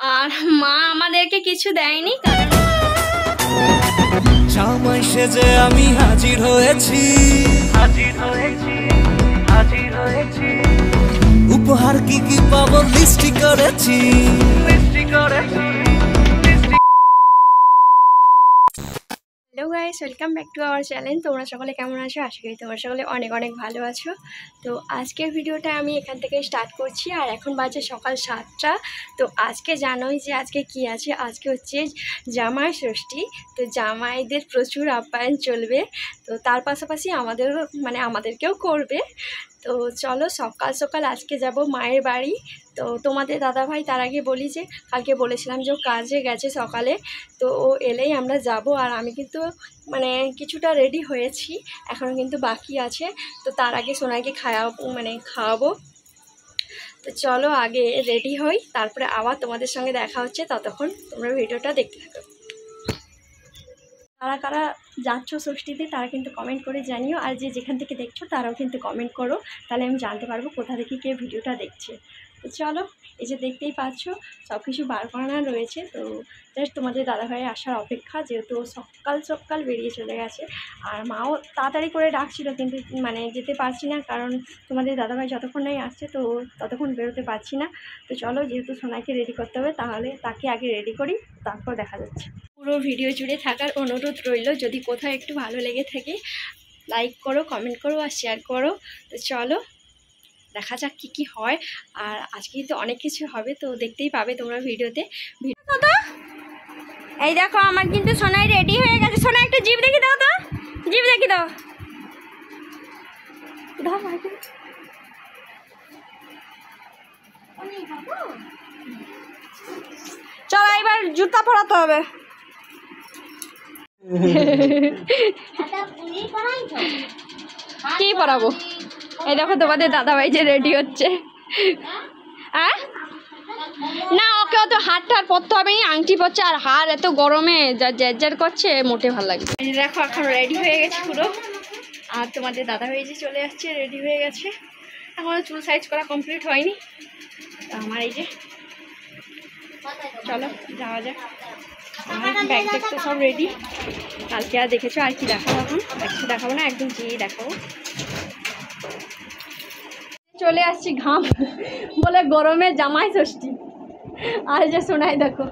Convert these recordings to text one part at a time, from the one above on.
আর মা আমাদেরকে কিছু দেয়নি, জামাই সেজে আমি হাজির হয়েছি, উপহার কি কি পাবো লিস্টি করেছি। Hello guys, welcome back to our channel. তোমরা সকলে কেমন আছো? আশা করি তোমরা সকলে অনেক অনেক ভালো আছো। তো আজকের ভিডিওটা আমি এখান থেকে স্টার্ট করছি, আর এখন বাজে সকাল 7টা। তো আজকে জানোই যে আজকে কি আছে, আজকে হচ্ছে জামাই ষষ্ঠী। তো জামাইদের প্রচুর আপ্যায়ন চলবে, তো তার পাশাপাশি আমাদেরকেও করবে। তো চলো সকাল সকাল আজকে যাব মায়ের বাড়ি। তো তোমাদের দাদাভাই তার আগে বলি যে কালকে বলেছিলাম যে ও কাজে গেছে সকালে, তো ও এলেই আমরা যাব। আর আমি কিন্তু কিছুটা রেডি হয়েছি, এখনও কিন্তু বাকি আছে। তো তার আগে সোনাইকে খাওয়াবো। তো চলো আগে রেডি হই, তারপরে আবার তোমাদের সঙ্গে দেখা হচ্ছে। ততক্ষণ তোমরা ভিডিওটা দেখতে থাকো। কারা কারা যাচ্ছ ষষ্ঠীতে তারা কিন্তু কমেন্ট করে জানিও, আর যে যেখান থেকে দেখছো তারাও কিন্তু কমেন্ট করো, তাহলে আমি জানতে পারবো কোথা থেকে কে ভিডিওটা দেখছে। তো চলো, এই যে দেখতেই পাচ্ছ সব কিছু বার করানো রয়েছে। তো জাস্ট তোমাদের দাদাভাই আসার অপেক্ষা, যেহেতু সকাল সকাল বেরিয়ে চলে গেছে। আর মাও তাড়াতাড়ি করে ডাকছিল, কিন্তু যেতে পারছি না, কারণ তোমাদের দাদাভাই যতক্ষণ নাই আসছে তো ততক্ষণ বেরোতে পারছি না। তো চলো, যেহেতু সোনাইকে রেডি করতে হবে, তাহলে তাকে আগে রেডি করি, তারপর দেখা যাচ্ছে। পুরো ভিডিও জুড়ে থাকার অনুরোধ রইল। যদি কোথাও একটু ভালো লেগে থাকে লাইক করো, কমেন্ট করো আর শেয়ার করো। তো চলো দেখা যাক কি হয়। আর আজকে কিন্তু অনেক কিছু হবে, তো দেখতেই পাবে তোমরা ভিডিওতে। এই দেখো আমার কিন্তু সোনাই রেডি হয়ে গেছে। সোনাই একটু জিভ দেখি দাও, তো জিভ দেখি দাও। চলো এবার জুতা পরাতে হবে। কি পরাবো? এই দেখো তোমাদের দাদাভাই যে রেডি হচ্ছে। হ্যাঁ না, ওকে অত হার টার পরতে হবে না, আংটি পরছে। আর হার এত গরমে যা জ্যার করছে, মোটে ভালো লাগে। দেখো এখন রেডি হয়ে গেছে পুরো। আর তোমাদের দাদাভাই যে চলে আসছে, রেডি হয়ে গেছে। এখনও চুল সাইজ করা কমপ্লিট হয়নি। আমার এই যে, চলো যাওয়া যাক। আমার ব্যাগ ট্যাগ তো সব রেডি। কালকে আর দেখেছো, আর কি দেখাবো? এখন একটু দেখাবো না, একদম যেয়ে দেখাবো। চলে আসছি ঘাম বলে, গরমে জামাই ষষ্ঠী। আর যে শোনাই দেখো,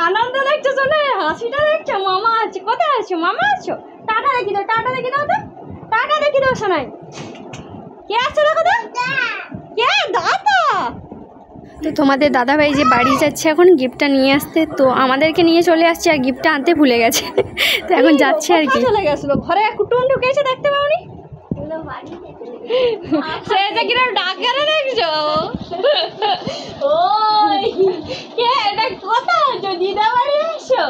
আনন্দ দেখছো শোনাই, হাসিটা দেখছো। মামা আছে, কোথায় আছো? মামা আছো? টাটা দেখি দাও, টাটা দেখি দাও, তো টাটা দেখি দাও শোনাই। কে আসছো দেখো তো? কে? দাদা। তো তোমাদের দাদাভাই যে বাড়ি যাচ্ছে এখন গিফটটা নিয়ে আসতে, তো আমাদেরকে নিয়ে চলে আসছে, আর গিফটটা আনতে ভুলে গেছে। তো এখন যাচ্ছে আর কি। চলে গেছিল ঘরে, কুটুম ঢুকেছে, দেখতে পাওনি? সেটা কিরকম ডাক গেল দেখছো? ওই কে এটা? কোথায় আছো? দিদা বাড়ি আসছো?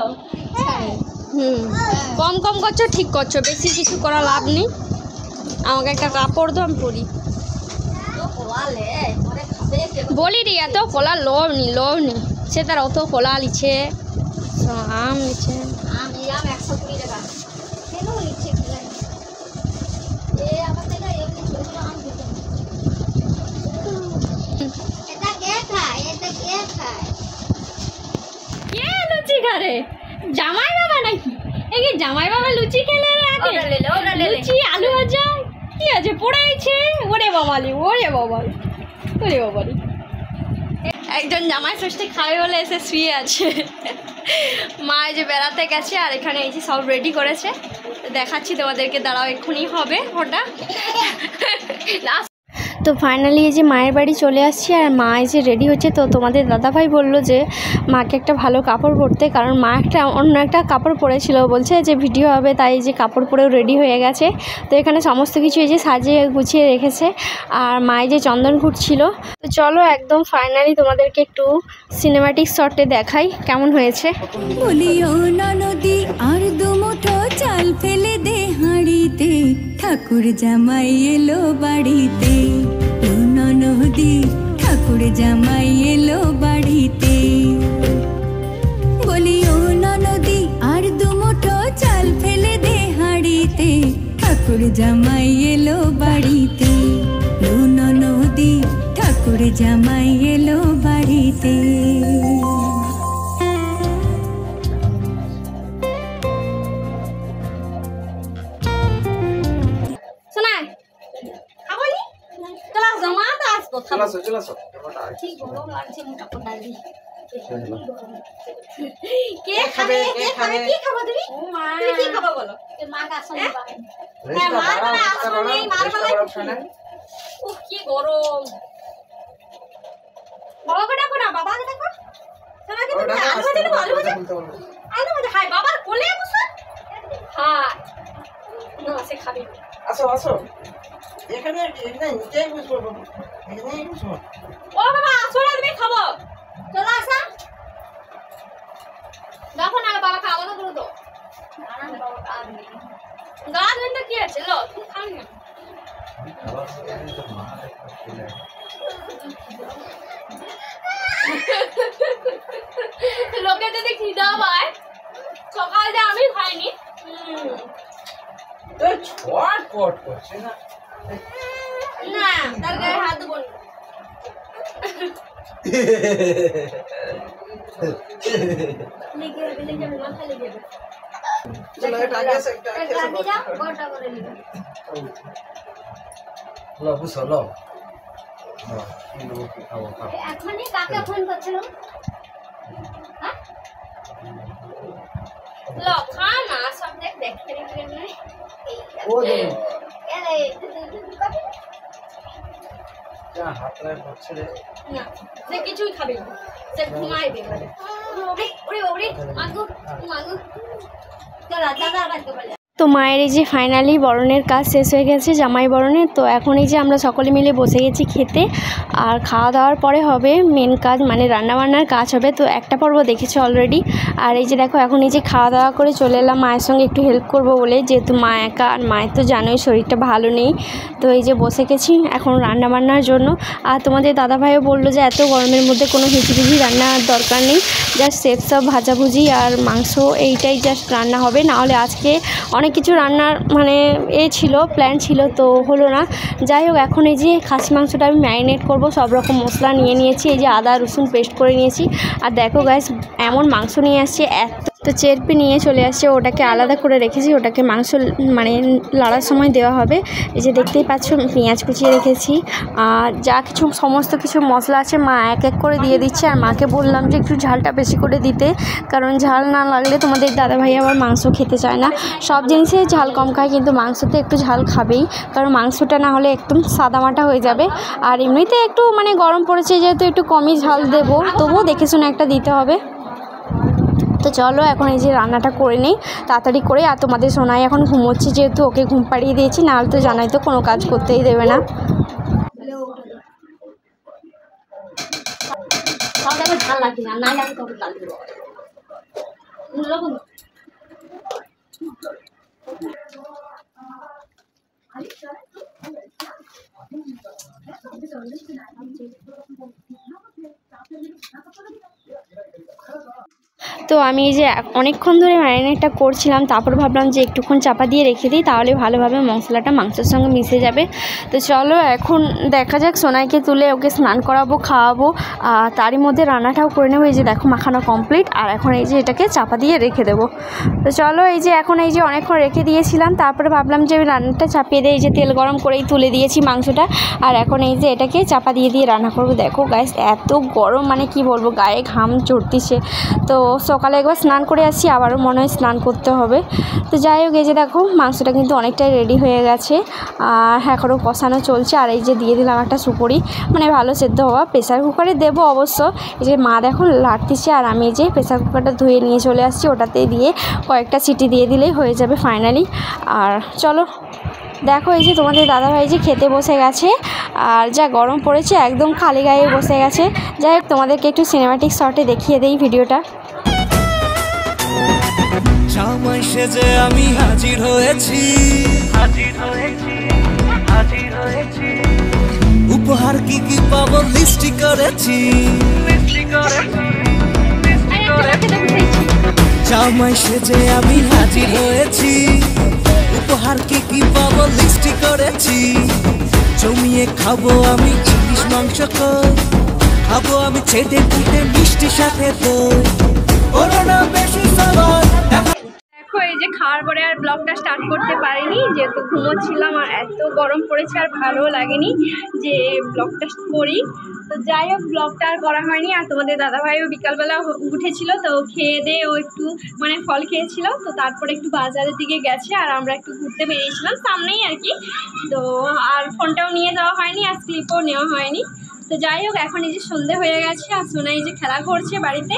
কম কম করছো, ঠিক করছো, বেশি কিছু করা লাভ নেই। আমাকে একটা কাপড় দাও, আমি পরি। বলি রে, এত কলা লোভ নি সে তার অত কলা লিছে, আম লিছে। আম 120 টাকা কেন লিছে? লুচি খারে জামাই বাবা নাকি? এই জামাই বাবা লুচি খেলে লুচি আলু ভাজা কি আছে পড়াইছে? ওরে বাবালি, ওরে বাবালি, ওরে বাবালি। একজন জামাই ষষ্ঠী খাবে বলে এসে শুয়ে আছে। মা যে বেড়াতে গেছে, আর এখানে এই যে সব রেডি করেছে, দেখাচ্ছি তোমাদেরকে, দাঁড়াও এক্ষুনি হবে ওটা। তো ফাইনালি এই যে মায়ের বাড়ি চলে আসছি, আর মা এই যে রেডি হচ্ছে। তো তোমাদের দাদাভাই বললো যে মাকে একটা ভালো কাপড় পরতে, কারণ মা অন্য একটা কাপড় পরেছিল, বলছে যে ভিডিও হবে, তাই যে কাপড় পরেও রেডি হয়ে গেছে। তো এখানে সমস্ত কিছু এই যে সাজিয়ে গুছিয়ে রেখেছে, আর মায়ের যে চন্দন ঘুরছিল। তো চলো একদম ফাইনালি তোমাদেরকে একটু সিনেমাটিক শটে দেখাই কেমন হয়েছে। বলিও না নদী আর দুমুঠো চাল ফেলে দে হাঁড়িতে, ঠাকুর জামাই এলো বাড়িতে। নদী ঠাকুর জামাই এলো বাড়িতে। বলিও না নদী আর দুমুঠো চাল ফেলে দে হাঁড়িতে, ঠাকুর জামাই এলো বাড়িতে। নদী ঠাকুর জামাই এলো বাড়িতে। হাড়িতে। কি গরম, বাবাকে ডাকো না, বাবাকে ডাকো। সোনাকে তুমি আলু ভাজা নেবো, আলু ভাজা, আলু ভাজা। হাই বাবার কোলে বসো। হ্যাঁ না, সে খাবে। আসো আসো, এখানে নিচেই বসবো, এখানেই বসবো। ও বাবা আসো না, তুমি খাবো। চলো আসা, দেখো না বাবাকে আলাদা করে দাও। গা ধরতে কি আছে, লো তুমি খাও না। লোকে যদি খিদা পায়, সকালে আমি খাইনি। ছটপট করছে না, না তার গায়ে হাত দেবো না। লেগে যাবে, লেগে যাবে, মাথা লেগে যাবে। চলো এটা আগে আছে, একটা আগে আছে। গোটা করে নিবে। লো বুঝো, লো খাবো খাবো। এখনই কাকে ফোন করছিল? হ্যাঁ লো খা না, সব দেখতে দেখতে নাই। ও দে এরে যা হাত রাখ হচ্ছে রে না, সে কিছুই খাবে না, সে ঘুমাইবে। ওরে ওরে ওরে মাগো মাগো, চলা দাদা বাড়িতে বলে। তো মায়ের এই যে ফাইনালি বরণের কাজ শেষ হয়ে গেছে, জামাই বরণের। তো এখন এই যে আমরা সকলে মিলে বসে গেছি খেতে, আর খাওয়া দাওয়ার পরে হবে মেন কাজ, মানে রান্নাবান্নার কাজ হবে। তো একটা পর্ব দেখেছো অলরেডি। আর এই যে দেখো এখন এই যে খাওয়া দাওয়া করে চলে এলাম মায়ের সঙ্গে একটু হেল্প করব বলে, যেহেতু মা একা, আর মায়ের তো জানোই শরীরটা ভালো নেই। তো এই যে বসে গেছি এখন রান্নাবান্নার জন্য। আর তোমাদের দাদাভাইও বললো যে এত গরমের মধ্যে কোনো হিচিবিচি রান্নার দরকার নেই, জাস্ট সেফ সব ভাজাভুজি আর মাংস এইটাই জাস্ট রান্না হবে। নাহলে আজকে অনেক কিছু রান্নার মানে ছিল, প্ল্যান ছিল, তো হলো না। যাই হোক এখন এই যে খাসি মাংসটা আমি ম্যারিনেট করব, সব রকম মশলা নিয়ে নিয়েছি, এই যে আদা রসুন পেস্ট করে নিয়েছি। আর দেখো গাইস এমন মাংস নিয়ে আসছে, তো চেরপি নিয়ে চলে আসছে, ওটাকে আলাদা করে রেখেছি, ওটাকে মাংস মানে লাড়ার সময় দেওয়া হবে। এই যে দেখতেই পাচ্ছ পেঁয়াজ কুচিয়ে রেখেছি, আর যা কিছু সমস্ত কিছু মশলা আছে মা এক এক করে দিয়ে দিচ্ছে। আর মাকে বললাম যে একটু ঝালটা বেশি করে দিতে, কারণ ঝাল না লাগলে তোমাদের দাদাভাই আবার মাংস খেতে চায় না। সব জিনিসে ঝাল কম খায়, কিন্তু মাংসতে একটু ঝাল খাবেই, কারণ মাংসটা না হলে একদম সাদামাটা হয়ে যাবে। আর এমনিতে একটু মানে গরম পড়েছে যেহেতু একটু কমই ঝাল দেবো, তবুও দেখে শুনে একটা দিতে হবে। তো চলো এখন এই যে রান্নাটা করে নিই তাড়াতাড়ি করে। আর তোমাদের সোনাই এখন ঘুমোচ্ছে, যেহেতু ওকে ঘুম পাড়িয়ে দিয়েছি, নাহলে তো জানাই তো কোনো কাজ করতেই দেবে না। ঝাল লাগে না, না লাগে তোকে ডাল দেবো। তো আমি এই যে অনেকক্ষণ ধরে ম্যারিনেটটা করছিলাম, তারপর ভাবলাম যে একটুক্ষণ চাপা দিয়ে রেখে দিই, তাহলে ভালোভাবে মশলাটা মাংসের সঙ্গে মিশে যাবে। তো চলো এখন দেখা যাক, সোনাইকে তুলে ওকে স্নান করাবো, খাওয়াবো, আর তারই মধ্যে রান্নাটাও করে নেবো। এই যে দেখো মাখানো কমপ্লিট, আর এখন এই যে এটাকে চাপা দিয়ে রেখে দেবো। তো চলো এই যে এখন এই যে অনেকক্ষণ রেখে দিয়েছিলাম, তারপরে ভাবলাম যে রান্নাটা চাপিয়ে দিয়ে এই যে তেল গরম করেই তুলে দিয়েছি মাংসটা, আর এখন এই যে এটাকে চাপা দিয়ে রান্না করবো। দেখো গাইস এত গরম, মানে কি বলবো, গায়ে ঘাম চড়তিছে। তো সকালে একবার স্নান করে আসছি, আবারও মনে হয় স্নান করতে হবে। তো যাই হোক এই যে দেখো মাংসটা কিন্তু অনেকটাই রেডি হয়ে গেছে, আর এখনও কষানো চলছে। আর এই যে দিয়ে দিলাম একটা সুপুরি, মানে ভালো সেদ্ধ হওয়া। প্রেসার কুকারে দেবো অবশ্য, এই যে মা দেখো লাড়তিছে, আর আমি এই যে প্রেসার কুকারটা ধুয়ে নিয়ে চলে আসছি, ওটাতে দিয়ে কয়েকটা সিটি দিয়ে দিলেই হয়ে যাবে ফাইনালি। আর চলো দেখো এই যে তোমাদের দাদাভাই যে খেতে বসে গেছে, আর যা গরম পড়েছে একদম খালি গায়ে বসে গেছে। যাই হোক তোমাদেরকে একটু সিনেমাটিক শটে দেখিয়ে দেই ভিডিওটা। জামাই সেজে আমি হাজির হয়েছি, উপহার কি কি পাবো লিস্টি করেছি, জামাই সেজে আমি হাজির হয়েছি, উপহার কি কি পাবো লিস্টি করেছি, জমিয়ে খাবো আমি ইলিশ মাংস, খাবো আমি ছেটে ফুটে মিষ্টি সাথে দই করোনা বেশি সবার দেখো এই যে খাওয়ার পরে আর ব্লগটা স্টার্ট করতে পারিনি, যেহেতু ঘুমোচ্ছিলাম আর এত গরম পড়েছে আর ভালো লাগেনি যে ব্লগটা করি। তো যাই হোক, ব্লগটা আর করা হয়নি। আর তোমাদের দাদাভাইও বিকালবেলা উঠেছিল, তো খেয়ে দিয়ে ও একটু মানে ফল খেয়েছিল, তো তারপরে একটু বাজারের দিকে গেছে আর আমরা একটু ঘুরতে বেরিয়েছিলাম সামনেই আর কি। তো আর ফোনটাও নিয়ে যাওয়া হয়নি আর স্লিপও নেওয়া হয়নি। তো যাই হোক, এখন এই যে সন্ধে হয়ে গেছে আর সোনাই যে খেলা করছে বাড়িতে।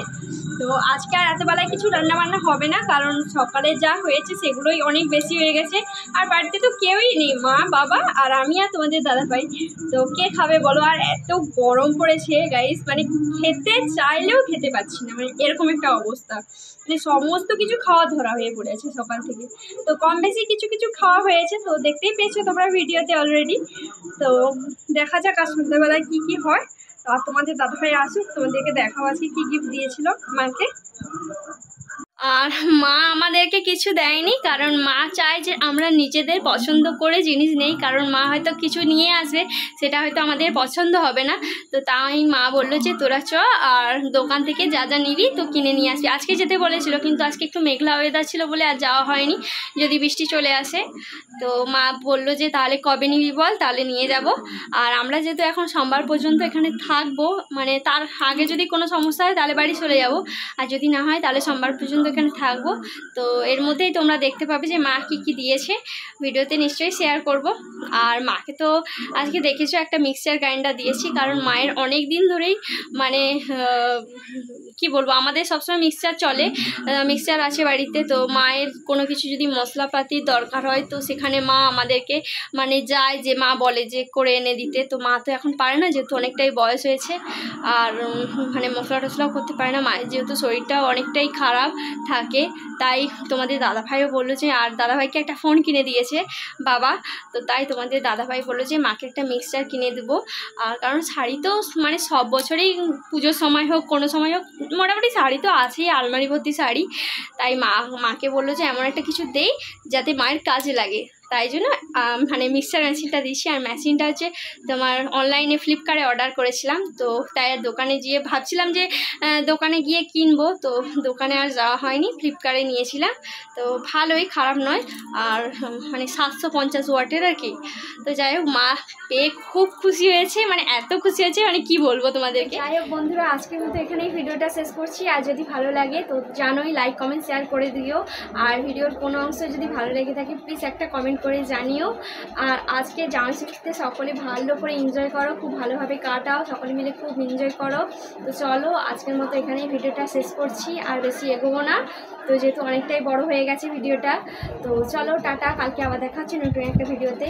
তো আজকে আর এতবেলায় কিছু রান্নাবান্না হবে না, কারণ সকালে যা হয়েছে সেগুলোই অনেক বেশি হয়ে গেছে। আর বাড়িতে তো কেউই নেই, মা বাবা আর আমি আর তোমাদের দাদাভাই। তো কে খাবে বলো? আর এত গরম পড়েছে গাইস, মানে খেতে চাইলেও খেতে পাচ্ছি না, মানে এরকম একটা অবস্থা। মানে সমস্ত কিছু খাওয়া ধরা হয়ে পড়েছে সকাল থেকে। তো কম বেশি কিছু কিছু খাওয়া হয়েছে, তো দেখতেই পেয়েছো তোমরা ভিডিওতে অলরেডি। তো দেখা যাক আর সন্ধ্যাবেলায় কী কী হয়। আর তোমাদের দাদাভাই আসুক, তোমাদেরকে দেখাও আজকে কী গিফট দিয়েছিল মাকে। আর মা আমাদেরকে কিছু দেয়নি, কারণ মা চায় যে আমরা নিজেদের পছন্দ করে জিনিস নেই, কারণ মা হয়তো কিছু নিয়ে আসবে সেটা হয়তো আমাদের পছন্দ হবে না। তো তাই মা বললো যে তোরা চ আর দোকান থেকে যা যা নিবি তো কিনে নিয়ে আসবি। আজকে যেতে বলেছিল, কিন্তু আজকে একটু মেঘলা ওয়েদার ছিল বলে আর যাওয়া হয়নি, যদি বৃষ্টি চলে আসে। তো মা বললো যে তাহলে কবে নিবি বল, তাহলে নিয়ে যাব। আর আমরা যেহেতু এখন সোমবার পর্যন্ত এখানে থাকবো, মানে তার আগে যদি কোনো সমস্যা হয় তাহলে বাড়ি চলে যাব, আর যদি না হয় তাহলে সোমবার পর্যন্ত এখানে থাকবো। তো এর মধ্যেই তোমরা দেখতে পাবে যে মা কী কী দিয়েছে, ভিডিওতে নিশ্চয়ই শেয়ার করব। আর মাকে তো আজকে দেখেছো একটা মিক্সচার গ্রাইন্ডার দিয়েছি, কারণ মায়ের অনেক দিন ধরেই মানে কি বলবো, আমাদের সবসময় মিক্সচার চলে, মিক্সচার আছে বাড়িতে। তো মায়ের কোনো কিছু যদি মশলাপাতির দরকার হয় তো সেখানে মা আমাদেরকে মানে যায়, যে মা বলে যে করে এনে দিতে। তো মা তো এখন পারে না, যেহেতু অনেকটাই বয়স হয়েছে, আর মানে মশলা টশলাও করতে পারে না। মায়ের যেহেতু শরীরটাও অনেকটাই খারাপ থাকে, তাই তোমাদের দাদাভাইও বললো যে, আর দাদাভাইকে একটা ফোন কিনে দিয়েছে বাবা, তো তাই তোমাদের দাদাভাই বললো যে মাকে একটা মিক্সচার কিনে দেবো। আর কারণ শাড়ি তো মানে সব বছরেই পুজোর সময় হোক কোনো সময় হোক মোটামুটি শাড়ি তো আছেই, আলমারি ভর্তি শাড়ি। তাই মাকে বললো যে এমন একটা কিছু দেই যাতে মায়ের কাজে লাগে, তাই জন্য মানে মিক্সচার মেশিনটা দিচ্ছি। আর মেশিনটা হচ্ছে তোমার অনলাইনে ফ্লিপকার্টে অর্ডার করেছিলাম, তো তাই দোকানে গিয়ে ভাবছিলাম যে দোকানে গিয়ে কিনবো, তো দোকানে আর যাওয়া হয়নি, ফ্লিপকার্টে নিয়েছিলাম। তো ভালোই, খারাপ নয়। আর মানে 750 ওয়াটের আর কি। তো যাই হোক, মা পেয়ে খুব খুশি হয়েছে, মানে এত খুশি হয়েছে মানে কি বলবো তোমাদেরকে। যাই হোক বন্ধুরা, আজকের মতো এখানেই ভিডিওটা শেষ করছি। আর যদি ভালো লাগে তো জানোই, লাইক কমেন্ট শেয়ার করে দিও। আর ভিডিওর কোনো অংশ যদি ভালো লেগে থাকে প্লিজ একটা কমেন্ট করে জানিও। আর আজকে জামাই ষষ্ঠীতে সকলে ভালো করে এনজয় করো, খুব ভালোভাবে কাটাও, সকলে মিলে খুব এনজয় করো। তো চলো আজকের মতো এখানেই ভিডিওটা শেষ করছি, আর বেশি এগোবো না, তো যেহেতু অনেকটাই বড় হয়ে গেছে ভিডিওটা। তো চলো টাটা, কালকে আবার দেখা হচ্ছে নতুন একটা ভিডিওতে।